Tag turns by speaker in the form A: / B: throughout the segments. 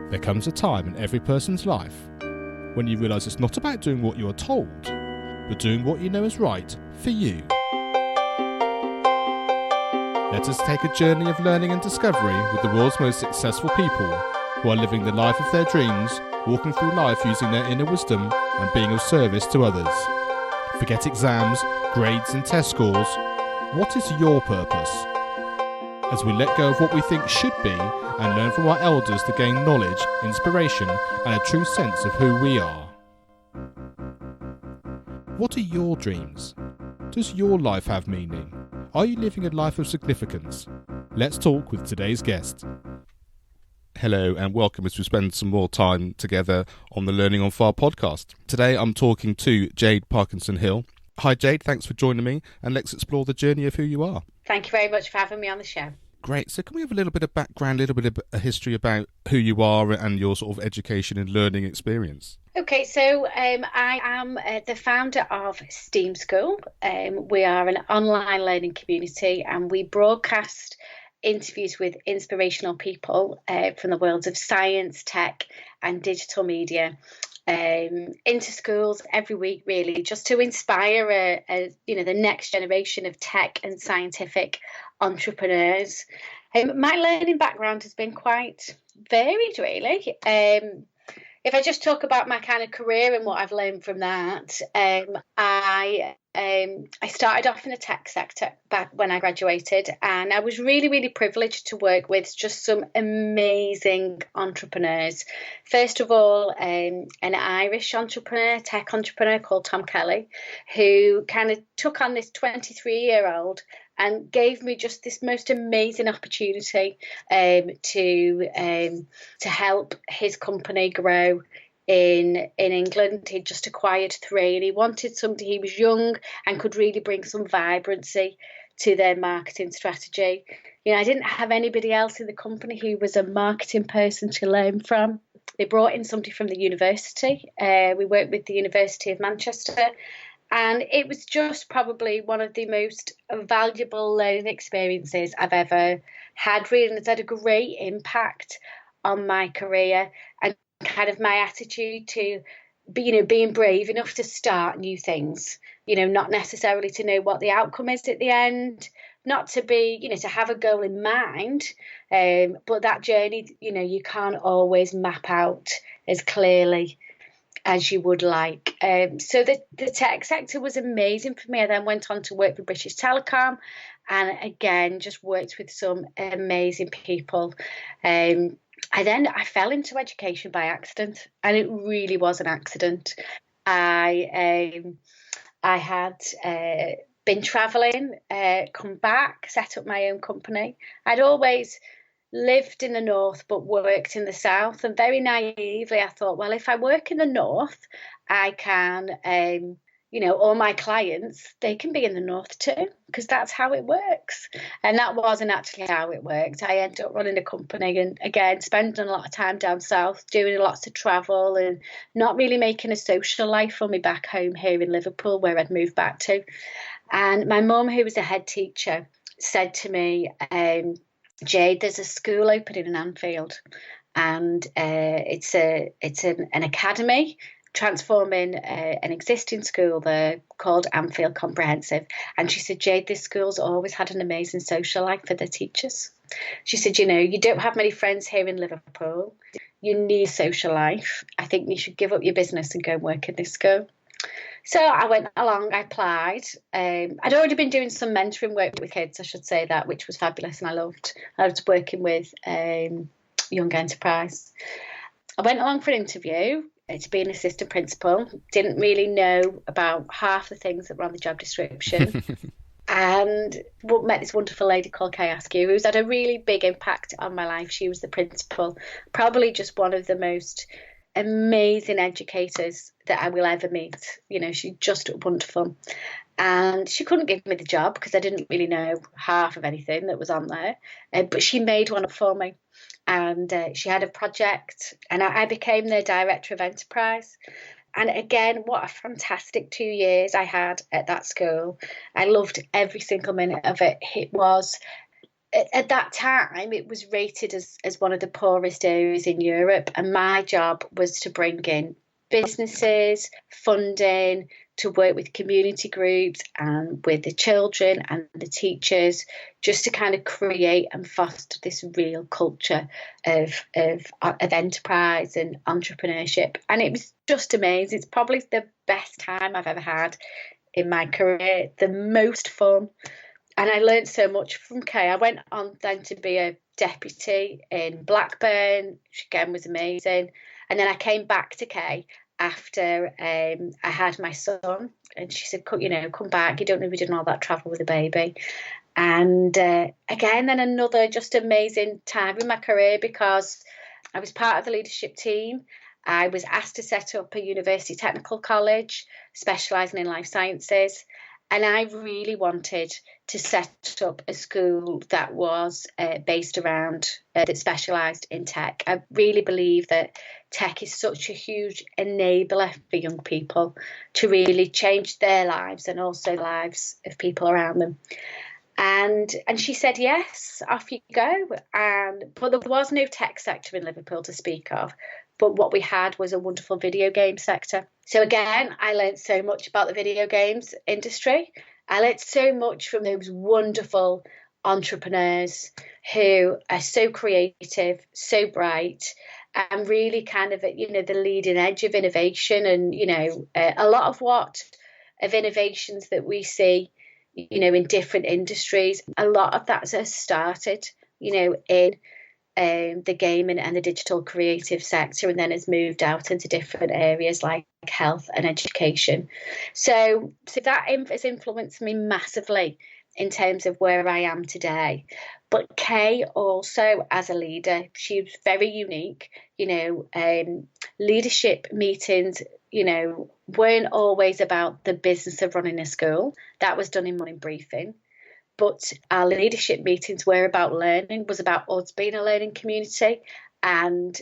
A: There comes a time in every person's life when you realise it's not about doing what you are told, but doing what you know is right for you. Let us take a journey of learning and discovery with the world's most successful people who are living the life of their dreams, walking through life using their inner wisdom and being of service to others. Forget exams, grades and test scores. What is your purpose? As we let go of what we think should be and learn from our elders to gain knowledge, inspiration and a true sense of who we are. What are your dreams? Does your life have meaning? Are you living a life of significance? Let's talk with today's guest. Hello and welcome as we spend some more time together on the Learning on Fire podcast. Today I'm talking to Jade Parkinson-Hill. Hi Jade, thanks for joining me and let's explore the journey of who you are.
B: Thank you very much for having me on the show.
A: Great. So can we have a little bit of background, a little bit of a history about who you are and your sort of education and learning experience?
B: Okay, so I am the founder of STEAM School. We are an online learning community and we broadcast interviews with inspirational people from the worlds of science, tech and digital media into schools every week, really, just to inspire the next generation of tech and scientific entrepreneurs. My learning background has been quite varied, really. If I just talk about my kind of career and what I've learned from that, I started off in the tech sector back when I graduated, and I was really, really privileged to work with just some amazing entrepreneurs. First of all, an Irish entrepreneur, tech entrepreneur called Tom Kelly, who kind of took on this 23-year-old and gave me just this most amazing opportunity to help his company grow in England. He'd just acquired 3 and he wanted somebody. He was young and could really bring some vibrancy to their marketing strategy. You know, I didn't have anybody else in the company who was a marketing person to learn from. They brought in somebody from the university. We worked with the University of Manchester. And it was just probably one of the most valuable learning experiences I've ever had, really. And it's had a great impact on my career and kind of my attitude to, being brave enough to start new things, not necessarily to know what the outcome is at the end, not to be, to have a goal in mind. But that journey, you can't always map out as clearly as you would like. So the tech sector was amazing for me. I then went on to work for British Telecom and again, just worked with some amazing people. I fell into education by accident, and it really was an accident. I had been travelling, come back, set up my own company. I'd always lived in the north but worked in the south, and very naively I thought, well, if I work in the north I can all my clients, they can be in the north too, because that's how it works. And that wasn't actually how it worked. I ended up running a company and again spending a lot of time down south, doing lots of travel and not really making a social life for me back home here in Liverpool, where I'd moved back to. And my mum, who was a head teacher, said to me, Jade, there's a school opening in Anfield, and it's an academy transforming an existing school there called Anfield Comprehensive. And she said, Jade, this school's always had an amazing social life for their teachers. She said, you don't have many friends here in Liverpool. You need a social life. I think you should give up your business and go and work in this school. So I went along, I applied. I'd already been doing some mentoring work with kids, I should say that, which was fabulous and I loved. I was working with Young Enterprise. I went along for an interview to be an assistant principal. Didn't really know about half the things that were on the job description. And met this wonderful lady called Kay Askew, who's had a really big impact on my life. She was the principal, probably just one of the most amazing educators that I will ever meet. She's just wonderful. And she couldn't give me the job because I didn't really know half of anything that was on there. But she made one up for me. And she had a project and I became their director of enterprise. And again, what a fantastic 2 years I had at that school. I loved every single minute of it. It was at that time, it was rated as one of the poorest areas in Europe. And my job was to bring in businesses, funding, to work with community groups and with the children and the teachers, just to kind of create and foster this real culture of enterprise and entrepreneurship. And it was just amazing. It's probably the best time I've ever had in my career, the most fun. And I learned so much from Kay. I went on then to be a deputy in Blackburn, which again was amazing. And then I came back to Kay after I had my son, and she said, come back. You don't know, we did all that travel with a baby. And again, then another just amazing time in my career, because I was part of the leadership team. I was asked to set up a university technical college specialising in life sciences. And I really wanted to set up a school that was based around, that specialised in tech. I really believe that tech is such a huge enabler for young people to really change their lives and also the lives of people around them. And she said, yes, off you go. But there was no tech sector in Liverpool to speak of. But what we had was a wonderful video game sector. So again, I learned so much about the video games industry. I learned so much from those wonderful entrepreneurs who are so creative, so bright, and really kind of at, the leading edge of innovation. And, a lot of innovations that we see, in different industries, a lot of that has started, in the gaming and the digital creative sector, and then has moved out into different areas like health and education. So that has influenced me massively in terms of where I am today. But Kay also, as a leader, she was very unique. Leadership meetings, weren't always about the business of running a school. That was done in morning briefing. But our leadership meetings were about learning, was about us being a learning community. And,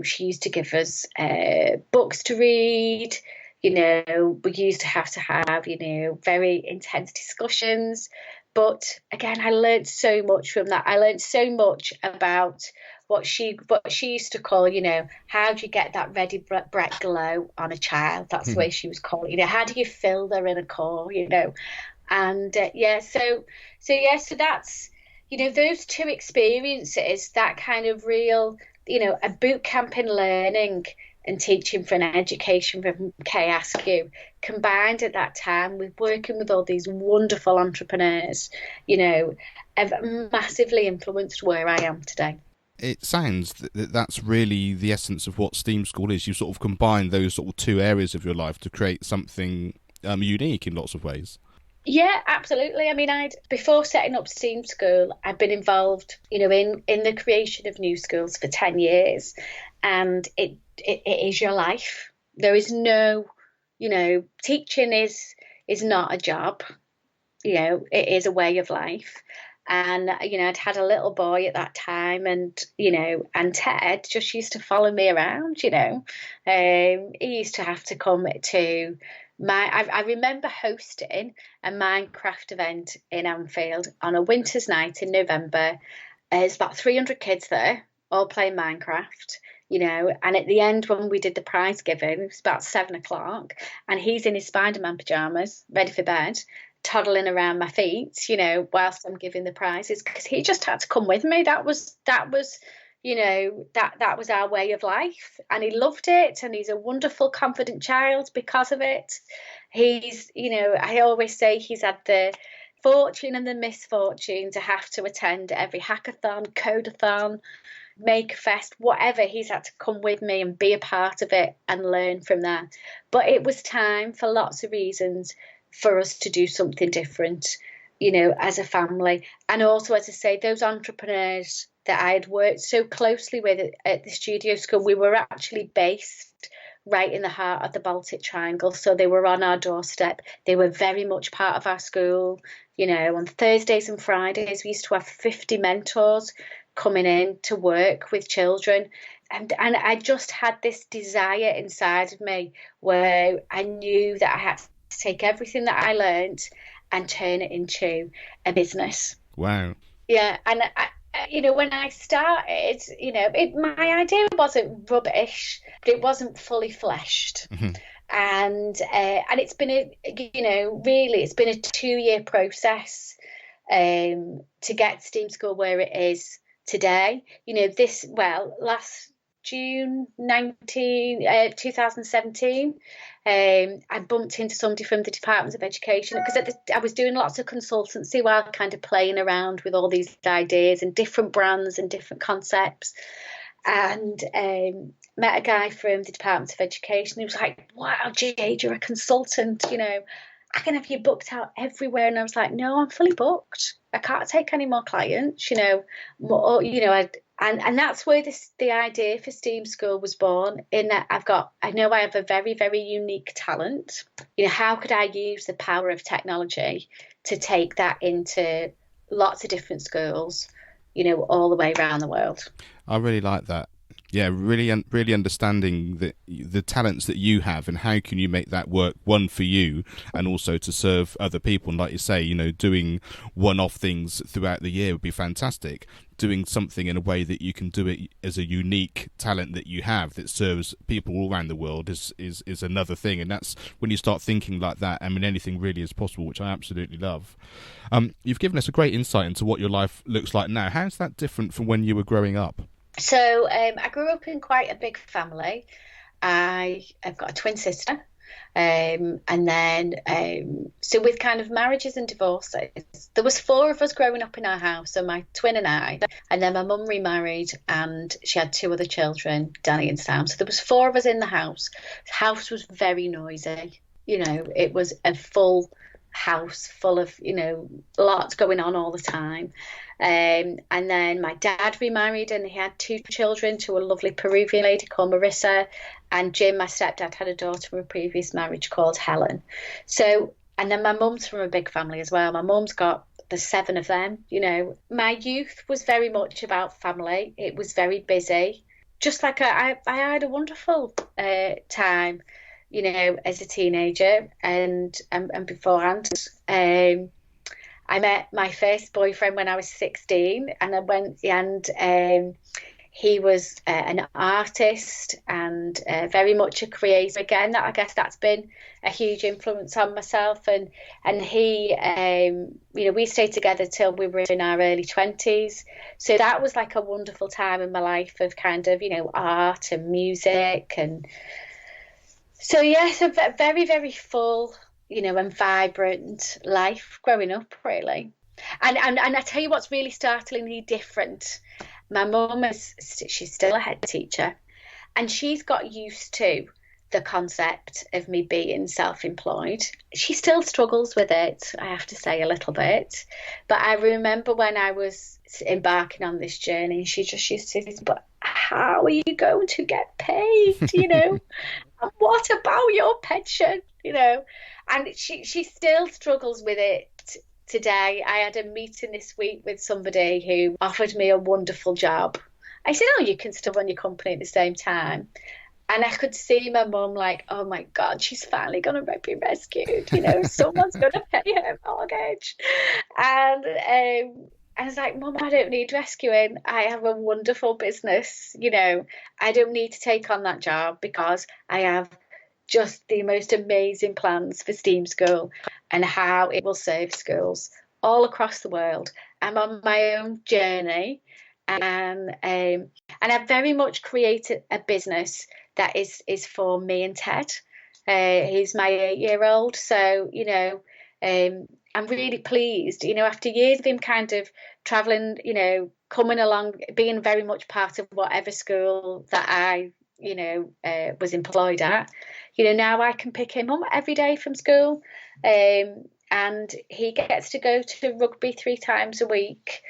B: she used to give us books to read. We used to have, very intense discussions. But again, I learned so much from that. I learned so much about what she used to call, how do you get that ready Brett glow on a child? That's the way she was called. How do you fill their inner core, And so that's, those two experiences, that kind of real, a boot camp in learning and teaching for an education from Kay Askew, combined at that time with working with all these wonderful entrepreneurs, have massively influenced where I am today.
A: It sounds that that's really the essence of what STEAM School is. You sort of combine those sort of two areas of your life to create something unique in lots of ways.
B: Yeah, absolutely. I mean, before setting up STEAM School, I'd been involved, in the creation of new schools for 10 years, and it is your life. There is no, teaching is not a job. It is a way of life. And, I'd had a little boy at that time, and Ted just used to follow me around, he used to have to come to I remember hosting a Minecraft event in Anfield on a winter's night in November. There's about 300 kids there, all playing Minecraft, and at the end when we did the prize giving, it was about 7:00, and he's in his Spider-Man pyjamas, ready for bed, toddling around my feet, whilst I'm giving the prizes, because he just had to come with me. That was that was our way of life, and he loved it, and he's a wonderful, confident child because of it. He's, I always say he's had the fortune and the misfortune to have to attend every hackathon, codathon, makerfest, whatever. He's had to come with me and be a part of it and learn from that. But it was time, for lots of reasons, for us to do something different, as a family. And also, as I say, those entrepreneurs that I had worked so closely with at the studio school, we were actually based right in the heart of the Baltic Triangle. So they were on our doorstep. They were very much part of our school. On Thursdays and Fridays, we used to have 50 mentors coming in to work with children. And I just had this desire inside of me where I knew that I had to take everything that I learned and turn it into a business.
A: Wow.
B: Yeah, and when I started, my idea wasn't rubbish, but it wasn't fully fleshed. And it's been really it's been a 2-year process to get STEAM School where it is today. Last June 2017, I bumped into somebody from the Department of Education, because I was doing lots of consultancy while kind of playing around with all these ideas and different brands and different concepts. And met a guy from the Department of Education. He was like, "Wow, Jade, you're a consultant, I can have you booked out everywhere." And I was like, "No, I'm fully booked. I can't take any more clients, and that's where the idea for STEAM School was born, in that I know I have a very, very unique talent. How could I use the power of technology to take that into lots of different schools, all the way around the world?"
A: I really like that. Yeah, really understanding the talents that you have, and how can you make that work, one, for you, and also to serve other people. And like you say, doing one-off things throughout the year would be fantastic. Doing something in a way that you can do it as a unique talent that you have that serves people all around the world is another thing. And that's when you start thinking like that, I mean, anything really is possible, which I absolutely love. You've given us a great insight into what your life looks like now. How's that different from when you were growing up?
B: So I grew up in quite a big family. I've got a twin sister. And then, so with kind of marriages and divorces, there was 4 of us growing up in our house. So my twin and I, and then my mum remarried, and she had 2 other children, Danny and Sam. So there was 4 of us in the house. The house was very noisy. It was a full house full of, lots going on all the time. And then my dad remarried, and he had 2 children to a lovely Peruvian lady called Marissa. And Jim, my stepdad, had a daughter from a previous marriage called Helen. So, and then my mum's from a big family as well. My mum's got the 7 of them. My youth was very much about family. It was very busy. Just like I had a wonderful time, as a teenager and beforehand. I met my first boyfriend when I was 16, and I went, and he was an artist and very much a creator. Again, I guess that's been a huge influence on myself. And he, we stayed together till we were in our early 20s. So that was like a wonderful time in my life of kind of, art and music. And so, yes, a very, very full, and vibrant life growing up, really. And I tell you what's really startlingly different. My mum she's still a head teacher, and she's got used to the concept of me being self-employed. She still struggles with it, I have to say, a little bit. But I remember when I was embarking on this journey, she just used to say, "But how are you going to get paid? And what about your pension? And she still struggles with it today. I had a meeting this week with somebody who offered me a wonderful job. I said, "Oh, you can still run your company at the same time." And I could see my mum like, "Oh my God, she's finally going to be rescued. Someone's going to pay her mortgage." And I was like, "Mum, I don't need rescuing. I have a wonderful business. I don't need to take on that job, because I have just the most amazing plans for STEAM School and how it will serve schools all across the world. I'm on my own journey, and I've very much created a business that is for me and Ted. He's my 8-year-old. So, I'm really pleased, after years of him kind of traveling, coming along, being very much part of whatever school that I was employed at. Now I can pick him up every day from school, and he gets to go to rugby 3 times a week.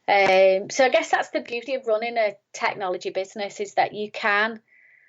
B: So I guess that's the beauty of running a technology business, is that you can,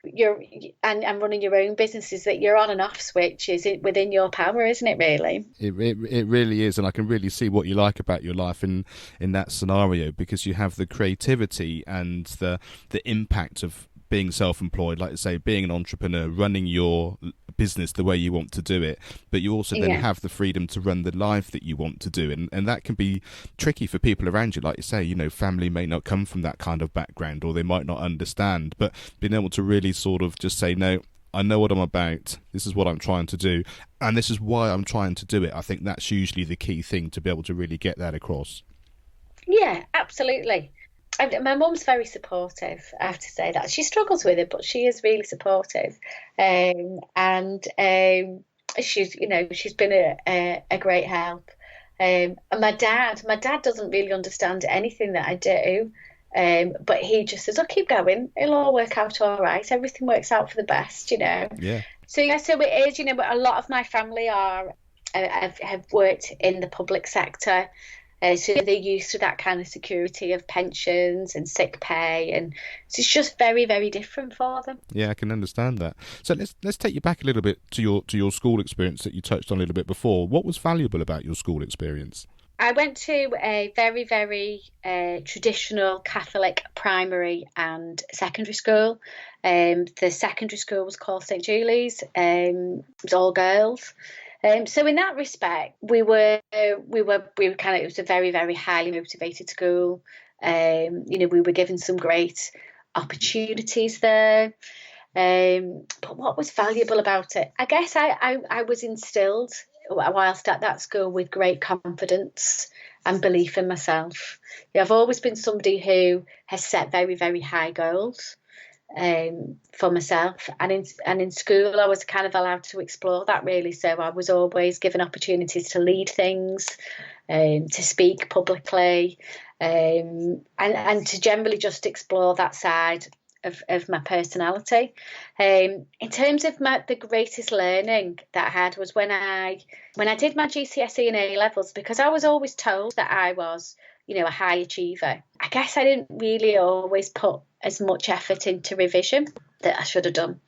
B: and running your own business, is that your on and off switch is within your power, isn't it, really?
A: It really is, and I can really see what you like about your life in that scenario, because you have the creativity and the impact of being self-employed, like I say, being an entrepreneur, running your business the way you want to do it, but you also then have the freedom to run the life that you want to do, and that can be tricky for people around you. Like you say, family may not come from that kind of background, or they might not understand, but being able to really sort of just say, no, I know what I'm about, this is what I'm trying to do, and this is why I'm trying to do it. I think that's usually the key thing, to be able to really get that across.
B: Yeah, absolutely. My mum's very supportive, I have to say that. She struggles with it, but she is really supportive. And she's been a great help. And my dad doesn't really understand anything that I do. But he just says, "Oh, keep going. It'll all work out all right. Everything works out for the best,
A: Yeah.
B: So it is, but a lot of my family have worked in the public sector. So they're used to that kind of security of pensions and sick pay, and so it's just very, very different for them.
A: Yeah, I can understand that. So let's take you back a little bit to your school experience that you touched on a little bit before. What was valuable about your school experience?
B: I went to a very, very traditional Catholic primary and secondary school. The secondary school was called St. Julie's. It was all girls. So in that respect, we were kind of, it was a very, very highly motivated school. We were given some great opportunities there. But what was valuable about it? I guess I was instilled whilst at that school with great confidence and belief in myself. I've always been somebody who has set very, very high goals for myself, and in school I was kind of allowed to explore that, really. So I was always given opportunities to lead things, to speak publicly, and to generally just explore that side of my personality. In terms of the greatest learning that I had was when I did my GCSE and A levels, because I was always told that I was, a high achiever. I guess I didn't really always put as much effort into revision that I should have done.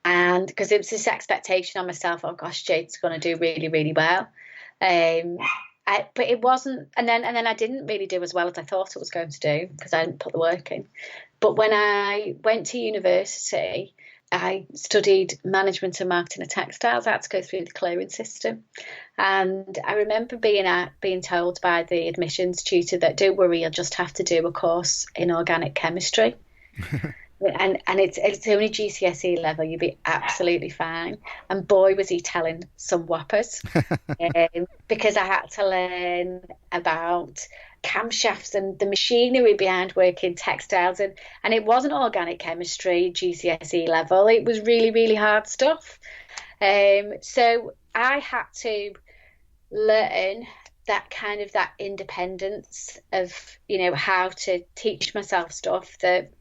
B: And because it was this expectation on myself, oh gosh, Jade's going to do really, really well. But it wasn't, and then I didn't really do as well as I thought it was going to do, because I didn't put the work in. But when I went to university, I studied management and marketing of textiles. I had to go through the clearing system. And I remember being told by the admissions tutor that, don't worry, you'll just have to do a course in organic chemistry. And it's only GCSE level, you'll be absolutely fine. And boy, was he telling some whoppers. Because I had to learn about camshafts and the machinery behind working textiles, and it wasn't organic chemistry GCSE level. It was really, really hard stuff. So I had to learn that independence of how to teach myself stuff that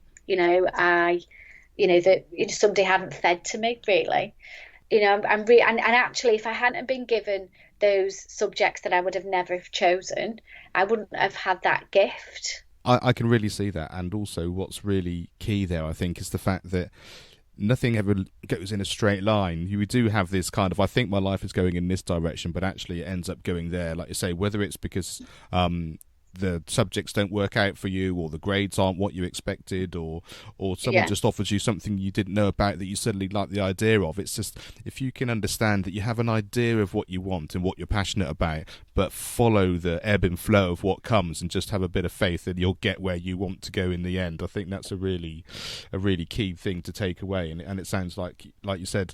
B: somebody hadn't fed to me, really. And actually, if I hadn't been given those subjects that I would have never have chosen, I wouldn't have had that gift.
A: I can really see that. And also what's really key there, I think, is the fact that nothing ever goes in a straight line. You do have this kind of, I think my life is going in this direction, but actually it ends up going there. Like you say, whether it's because the subjects don't work out for you, or the grades aren't what you expected, or someone just offers you something you didn't know about that you suddenly like the idea of. It's just, if you can understand that you have an idea of what you want and what you're passionate about, but follow the ebb and flow of what comes, and just have a bit of faith that you'll get where you want to go in the end. I think that's a really key thing to take away. And it sounds like you said,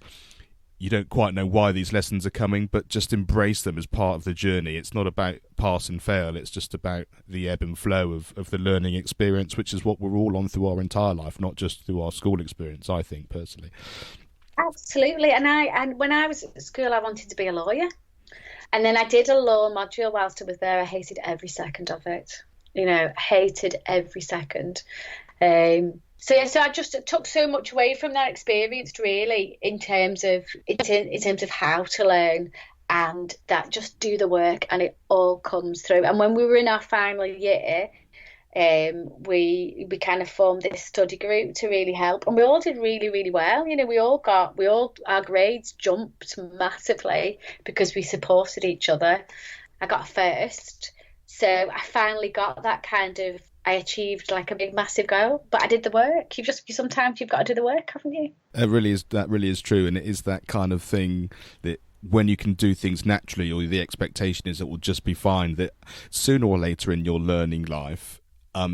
A: you don't quite know why these lessons are coming, but just embrace them as part of the journey. It's not about pass and fail. It's just about the ebb and flow of the learning experience, which is what we're all on through our entire life, not just through our school experience, I think, personally.
B: Absolutely. And when I was at school, I wanted to be a lawyer. And then I did a law module whilst I was there. I hated every second of it. Hated every second. So I just took so much away from that experience, really, in terms of how to learn, and that just do the work and it all comes through. And when we were in our final year, we kind of formed this study group to really help, and we all did really, really well. Our grades jumped massively because we supported each other. I got a first, so I finally got that kind of I achieved like a big massive goal, but I did the work. Sometimes you've got to do the work, haven't you?
A: That really is true, and it is that kind of thing that when you can do things naturally, or the expectation is it will just be fine, that sooner or later in your learning life,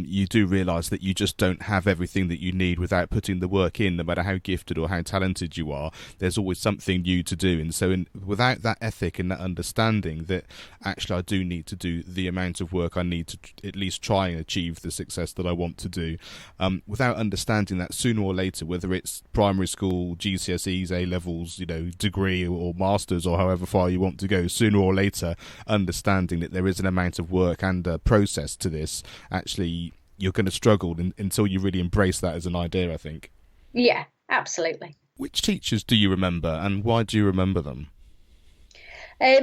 A: you do realise that you just don't have everything that you need without putting the work in. No matter how gifted or how talented you are, there's always something new to do. And so without that ethic and that understanding that actually I do need to do the amount of work I need to at least try and achieve the success that I want to do, without understanding that sooner or later, whether it's primary school, GCSEs, A-levels, degree or masters or however far you want to go, sooner or later understanding that there is an amount of work and a process to this, actually you're going to struggle until you really embrace that as an idea, I think.
B: Yeah, absolutely.
A: Which teachers do you remember, and why do you remember them?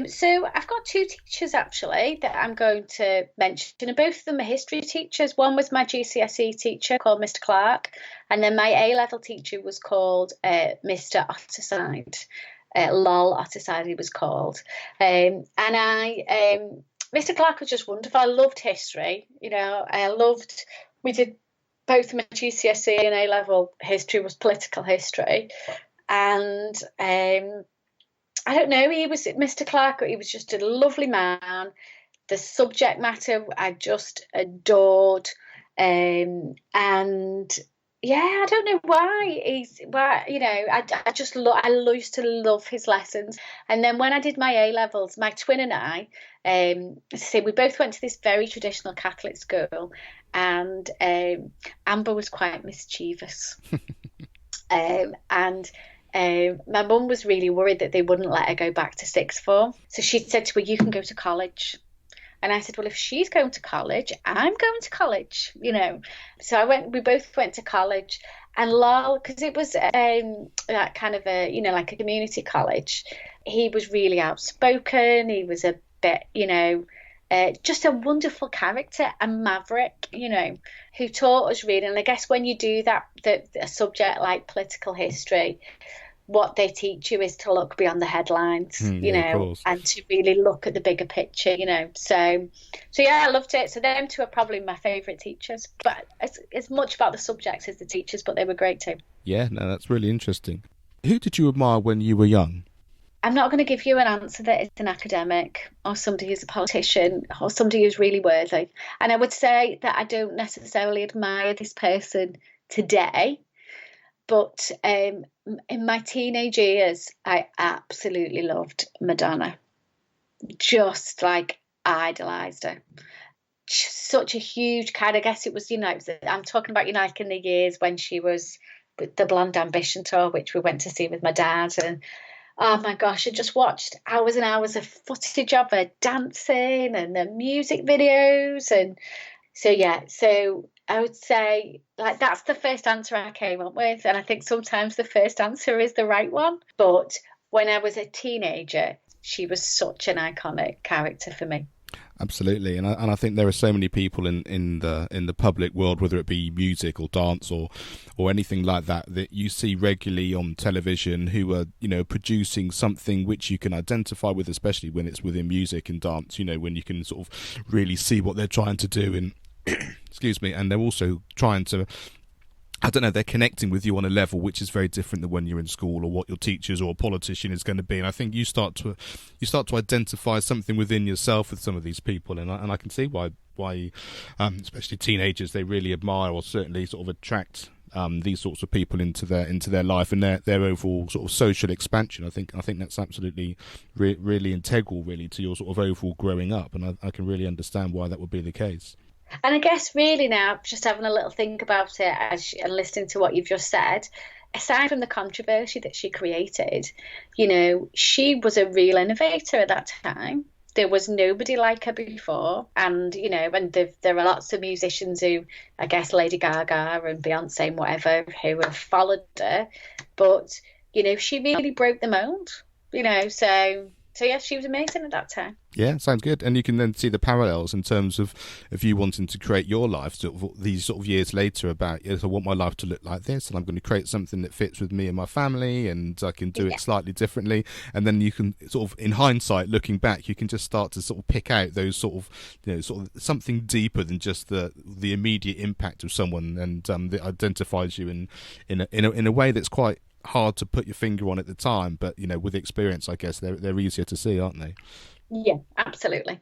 B: So I've got two teachers actually that I'm going to mention, and both of them are history teachers. One was my GCSE teacher called Mr. Clark, and then my A-level teacher was called Mr. Otterside. Lol Otterside he was called. Mr. Clark was just wonderful. I loved history. We did both my GCSE and A-level history was political history. And I don't know, Mr. Clark, he was just a lovely man. The subject matter I just adored. And yeah, I don't know why I used to love his lessons. And then when I did my A-levels, my twin and I, we both went to this very traditional Catholic school, and Amber was quite mischievous. My mum was really worried that they wouldn't let her go back to sixth form. So she said to her, "You can go to college." And I said, well, if she's going to college, I'm going to college, So we both went to college, and lol, because it was that kind of like a community college. He was really outspoken. He was a bit, just a wonderful character, a maverick, who taught us reading. And I guess when you do that, a subject like political history, what they teach you is to look beyond the headlines, and to really look at the bigger picture, So yeah, I loved it. So them two are probably my favourite teachers, but it's much about the subjects as the teachers, but they were great too.
A: Yeah, no, that's really interesting. Who did you admire when you were young?
B: I'm not going to give you an answer that is an academic or somebody who's a politician or somebody who's really worthy. And I would say that I don't necessarily admire this person today, but in my teenage years, I absolutely loved Madonna. Just like idolised her. Such a huge kind. I guess it was, I'm talking about, like in the years when she was with the Blonde Ambition tour, which we went to see with my dad. And oh my gosh, I just watched hours and hours of footage of her dancing and the music videos. And so I would say, like, that's the first answer I came up with. And I think sometimes the first answer is the right one. But when I was a teenager, she was such an iconic character for me.
A: Absolutely, and I think there are so many people in the public world, whether it be music or dance or anything like that you see regularly on television, who are producing something which you can identify with, especially when it's within music and dance. When you can sort of really see what they're trying to do, and excuse me, and they're also trying to. I don't know, they're connecting with you on a level which is very different than when you're in school, or what your teachers or a politician is going to be. And I think you start to identify something within yourself with some of these people, and I can see why especially teenagers, they really admire or certainly sort of attract these sorts of people into their life and their overall sort of social expansion. I think that's absolutely really integral, really, to your sort of overall growing up, and I can really understand why that would be the case.
B: And I guess really now, just having a little think about it and listening to what you've just said, aside from the controversy that she created, she was a real innovator at that time. There was nobody like her before. And, and there are lots of musicians who, I guess Lady Gaga and Beyonce and whatever, who have followed her. But, she really broke the mould, so So yes, she was amazing at that time.
A: Yeah, sounds good. And you can then see the parallels in terms of you wanting to create your life these sort of years later about, I want my life to look like this, and I'm going to create something that fits with me and my family, and I can do it slightly differently. And then you can sort of, in hindsight, looking back, you can just start to sort of pick out those sort of, sort of something deeper than just the immediate impact of someone, and that identifies you in a way that's quite hard to put your finger on at the time, but with experience, I guess they're easier to see, aren't they?
B: Yeah, absolutely.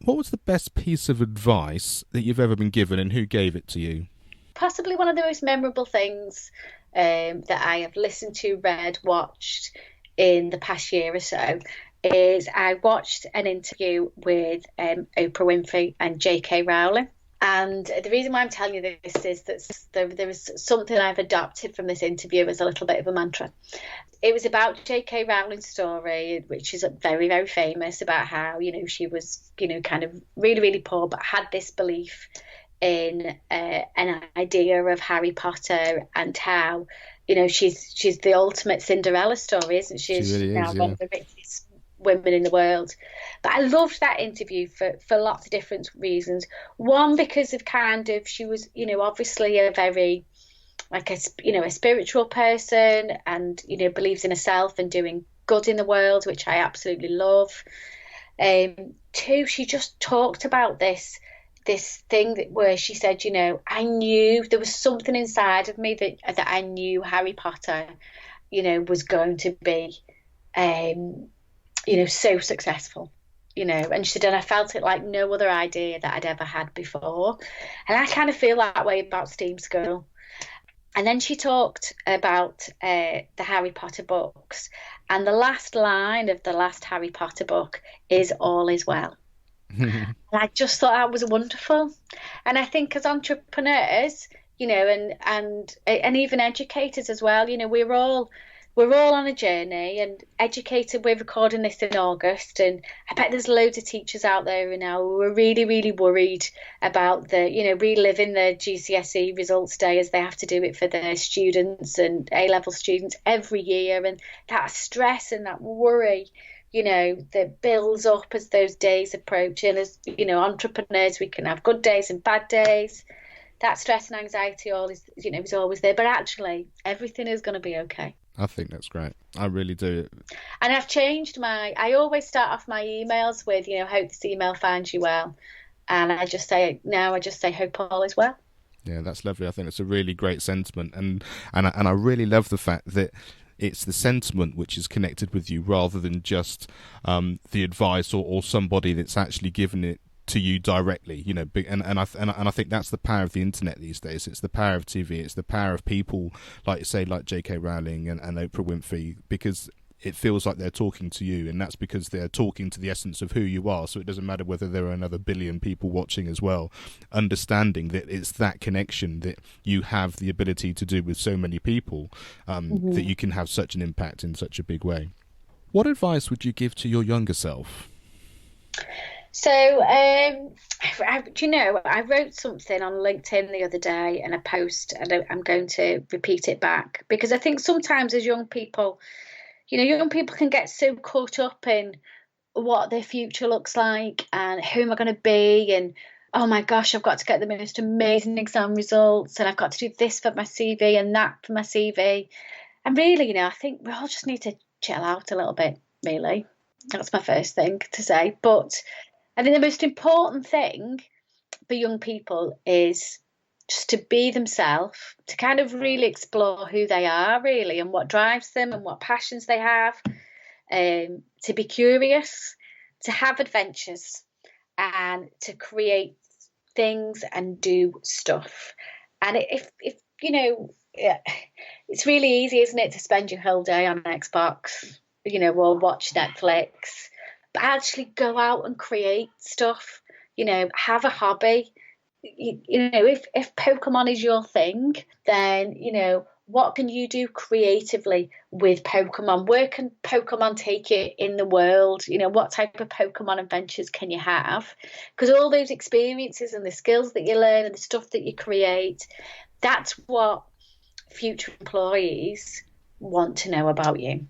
A: What was the best piece of advice that you've ever been given, and who gave it to you?
B: Possibly one of the most memorable things that I have listened to, read, watched in the past year or so is I watched an interview with Oprah Winfrey and J.K. Rowling. And the reason why I'm telling you this is that there is something I've adopted from this interview as a little bit of a mantra. It was about J.K. Rowling's story, which is very, very famous, about how, she was, kind of really, really poor, but had this belief in an idea of Harry Potter, and how, she's the ultimate Cinderella story, isn't she?
A: She really
B: now
A: is,
B: one of the richest women in the world. But I loved that interview for lots of different reasons. One, because of she was, obviously a very, like a spiritual person, and believes in herself and doing good in the world, which I absolutely love. Two, she just talked about this thing where she said, I knew there was something inside of me that I knew Harry Potter, was going to be, so successful. And she said, and I felt it like no other idea that I'd ever had before. And I kind of feel that way about STEAM School. And then she talked about the Harry Potter books. And the last line of the last Harry Potter book is "All is well." And I just thought that was wonderful. And I think as entrepreneurs, and even educators as well, we're all on a journey, and educated. We're recording this in August, and I bet there's loads of teachers out there now who are really, really worried about reliving the GCSE results day, as they have to do it for their students and A-level students every year, and that stress and that worry, that builds up as those days approach. And as entrepreneurs, we can have good days and bad days. That stress and anxiety is always there, but actually everything is going to be okay.
A: I think that's great. I really do.
B: And I've changed I always start off my emails with, hope this email finds you well. And I just say, hope all is well.
A: Yeah, that's lovely. I think it's a really great sentiment. And I really love the fact that it's the sentiment which is connected with you, rather than just the advice or somebody that's actually given it to you directly, and I think that's the power of the internet these days. It's the power of TV. It's the power of people like you say, like J.K. Rowling and Oprah Winfrey, because it feels like they're talking to you, and that's because they're talking to the essence of who you are. So it doesn't matter whether there are another billion people watching as well, understanding that it's that connection that you have the ability to do with so many people, that you can have such an impact in such a big way. What advice would you give to your younger self?
B: So, I wrote something on LinkedIn the other day in a post, and I'm going to repeat it back, because I think sometimes as young people, young people can get so caught up in what their future looks like and who am I going to be, and oh my gosh, I've got to get the most amazing exam results, and I've got to do this for my CV and that for my CV. And really, I think we all just need to chill out a little bit, really. That's my first thing to say. But I think the most important thing for young people is just to be themselves, to kind of really explore who they are, really, and what drives them and what passions they have, to be curious, to have adventures, and to create things and do stuff. And if it's really easy, isn't it, to spend your whole day on an Xbox, or watch Netflix. But actually go out and create stuff, have a hobby. If Pokemon is your thing, then, what can you do creatively with Pokemon? Where can Pokemon take you in the world? What type of Pokemon adventures can you have? Because all those experiences and the skills that you learn and the stuff that you create, that's what future employees want to know about you.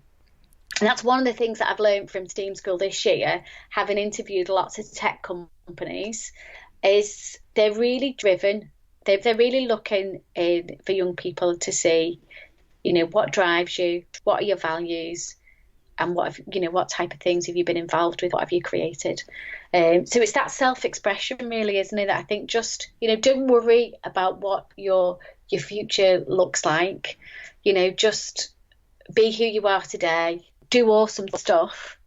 B: And that's one of the things that I've learned from STEAM School this year, having interviewed lots of tech companies, is they're really driven. They're really looking in for young people to see, what drives you, what are your values, and what type of things have you been involved with, what have you created. So it's that self-expression really, isn't it? That I think just, don't worry about what your future looks like. Just be who you are today, do awesome stuff,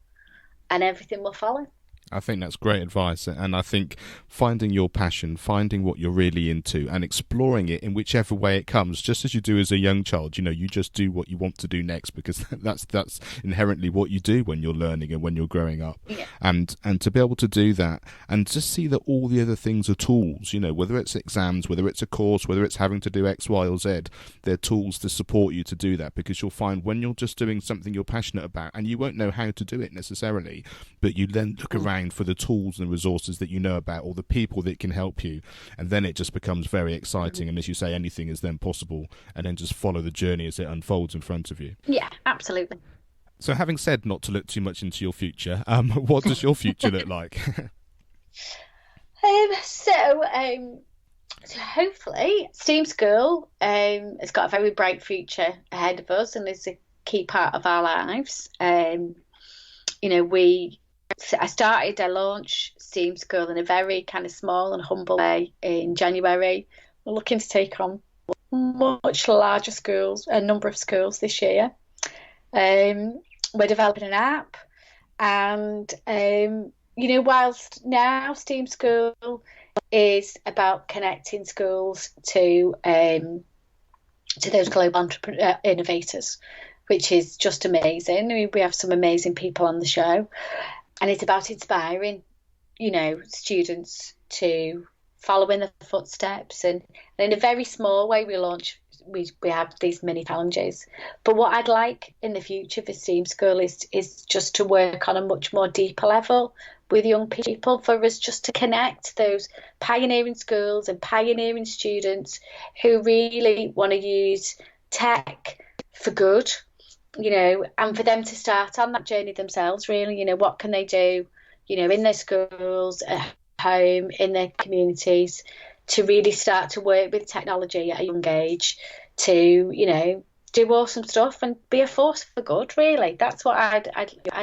B: and everything will follow.
A: I think that's great advice, and I think finding your passion, finding what you're really into, and exploring it in whichever way it comes, just as you do as a young child. You just do what you want to do next, because that's inherently what you do when you're learning and when you're growing up.
B: Yeah.
A: And to be able to do that, and just see that all the other things are tools. Whether it's exams, whether it's a course, whether it's having to do X, Y, or Z, they're tools to support you to do that. Because you'll find when you're just doing something you're passionate about, and you won't know how to do it necessarily, but you then look around for the tools and resources that you know about, or the people that can help you, and then it just becomes very exciting. And as you say, anything is then possible, and then just follow the journey as it unfolds in front of you.
B: Yeah, absolutely.
A: So having said not to look too much into your future, what does your future look like?
B: So hopefully STEAM School has got a very bright future ahead of us, and is a key part of our lives. I launched STEAM School in a very kind of small and humble way in January. We're looking to take on much larger schools, a number of schools this year. We're developing an app, and whilst now STEAM School is about connecting schools to those global innovators, which is just amazing. We have some amazing people on the show. And it's about inspiring, students to follow in the footsteps. And in a very small way, we have these mini challenges. But what I'd like in the future for STEAM School is just to work on a much more deeper level with young people, for us just to connect those pioneering schools and pioneering students who really want to use tech for good. And for them to start on that journey themselves, really, what can they do, in their schools, at home, in their communities, to really start to work with technology at a young age, to, do awesome stuff and be a force for good, really. That's what I'd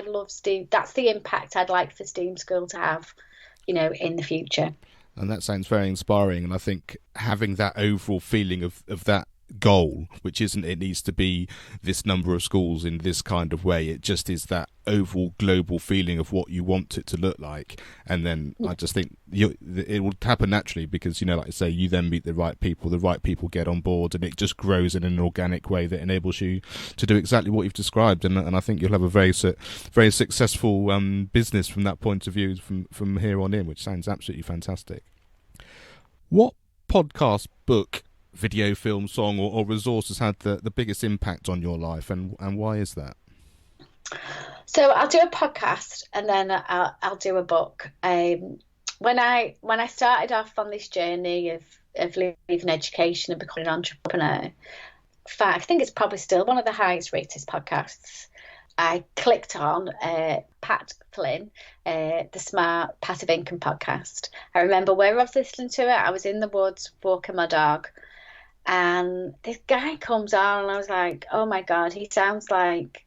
B: love STEAM. That's the impact I'd like for STEAM School to have, in the future.
A: And that sounds very inspiring. And I think having that overall feeling of that goal, which isn't it needs to be this number of schools in this kind of way, it just is that overall global feeling of what you want it to look like. And then I just think it will happen naturally, because like I say, you then meet the right people get on board, and it just grows in an organic way that enables you to do exactly what you've described. And I think you'll have a very successful business from that point of view from here on in, which sounds absolutely fantastic. What podcast, book, video, film, song, or resource has had the biggest impact on your life, and why is that?
B: So I'll do a podcast, and then I'll do a book. When I started off on this journey of leaving education and becoming an entrepreneur, in fact, I think it's probably still one of the highest rated podcasts. I clicked on Pat Flynn, the Smart Passive Income podcast. I remember where I was listening to it. I was in the woods walking my dog, and this guy comes on, and I was like, oh my God, he sounds like,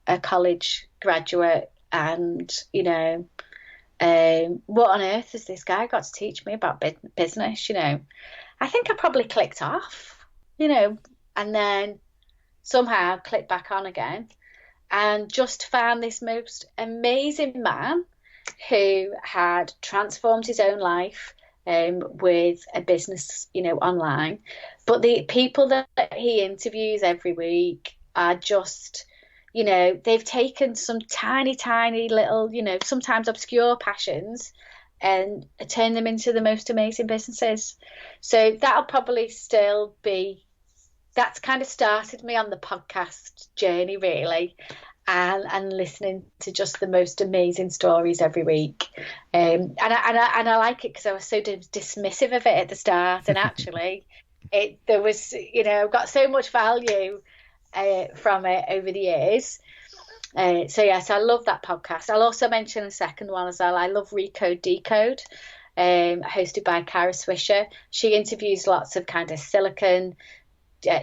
B: a college graduate. And, what on earth has this guy got to teach me about business? I think I probably clicked off, and then somehow clicked back on again, and just found this most amazing man who had transformed his own life with a business, online. But the people that he interviews every week are just, they've taken some tiny, tiny little, sometimes obscure passions and turned them into the most amazing businesses. So that'll probably still be, that's kind of started me on the podcast journey, really. And listening to just the most amazing stories every week, and I like it because I was so dismissive of it at the start, and actually, there was got so much value from it over the years. So I love that podcast. I'll also mention a second one as well. I love Recode Decode, hosted by Kara Swisher. She interviews lots of kind of silicon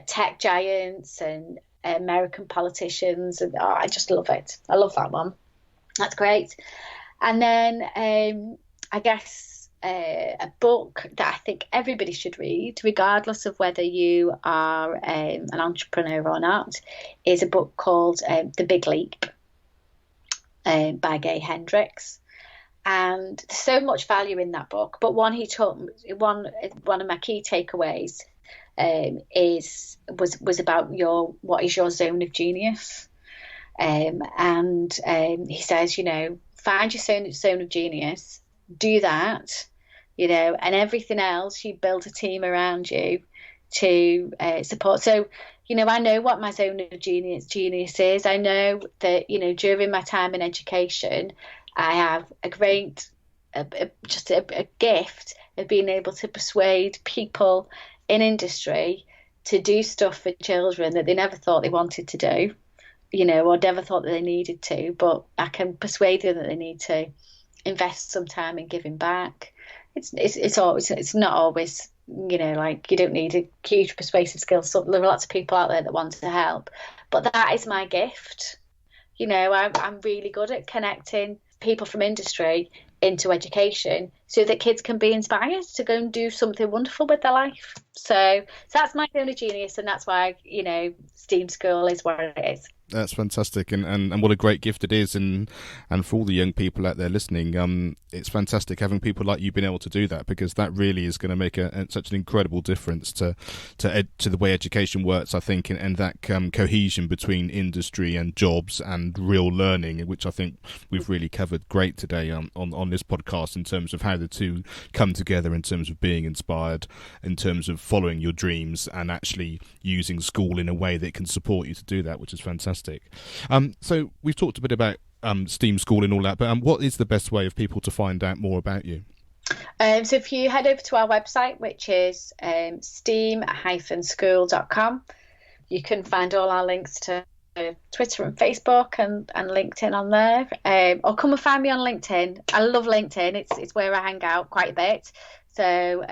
B: tech giants and American politicians, and I just love it. I love that one. That's great. And then I guess a book that I think everybody should read, regardless of whether you are an entrepreneur or not, is a book called The Big Leap by Gay Hendricks. And there's so much value in that book. But one of my key takeaways was about what is your zone of genius. And he says, find your zone of genius, do that, and everything else, you build a team around you to support. So, I know what my zone of genius is. I know that, during my time in education, I have a great, just a gift of being able to persuade people in industry to do stuff for children that they never thought they wanted to do, or never thought that they needed to, but I can persuade them that they need to invest some time in giving back. It's not always, like you don't need a huge persuasive skill. So there are lots of people out there that want to help, but that is my gift. I'm really good at connecting people from industry into education so that kids can be inspired to go and do something wonderful with their life. So that's my zone of genius, and that's why, STEAM School is what it is.
A: That's fantastic, and what a great gift it is, and for all the young people out there listening, it's fantastic having people like you being able to do that, because that really is going to make such an incredible difference to the way education works, I think, and that cohesion between industry and jobs and real learning, which I think we've really covered great today on this podcast, in terms of how the two come together, in terms of being inspired, in terms of following your dreams, and actually using school in a way that can support you to do that, which is fantastic. So we've talked a bit about STEAM School and all that, but what is the best way of people to find out more about you?
B: So if you head over to our website, which is steam-school.com, you can find all our links to Twitter and Facebook and LinkedIn on there, or come and find me on LinkedIn. I love LinkedIn. It's where I hang out quite a bit. So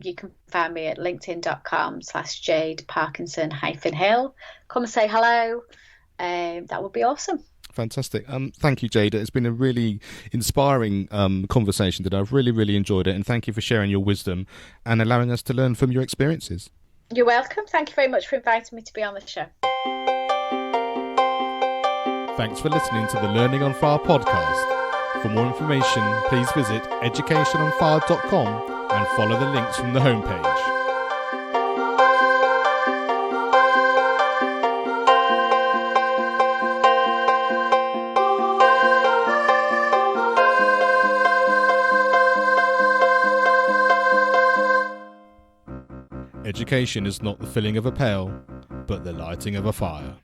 B: you can find me at linkedin.com/Jade Parkinson-Hill. Come and say hello. That would be awesome.
A: Fantastic. Thank you, Jade. It's been a really inspiring conversation today. I've really, really enjoyed it, and thank you for sharing your wisdom and allowing us to learn from your experiences.
B: You're welcome. Thank you very much for inviting me to be on the show.
A: Thanks for listening to the Learning on Fire podcast. For more information, please visit educationonfire.com and follow the links from the homepage. Education is not the filling of a pail, but the lighting of a fire.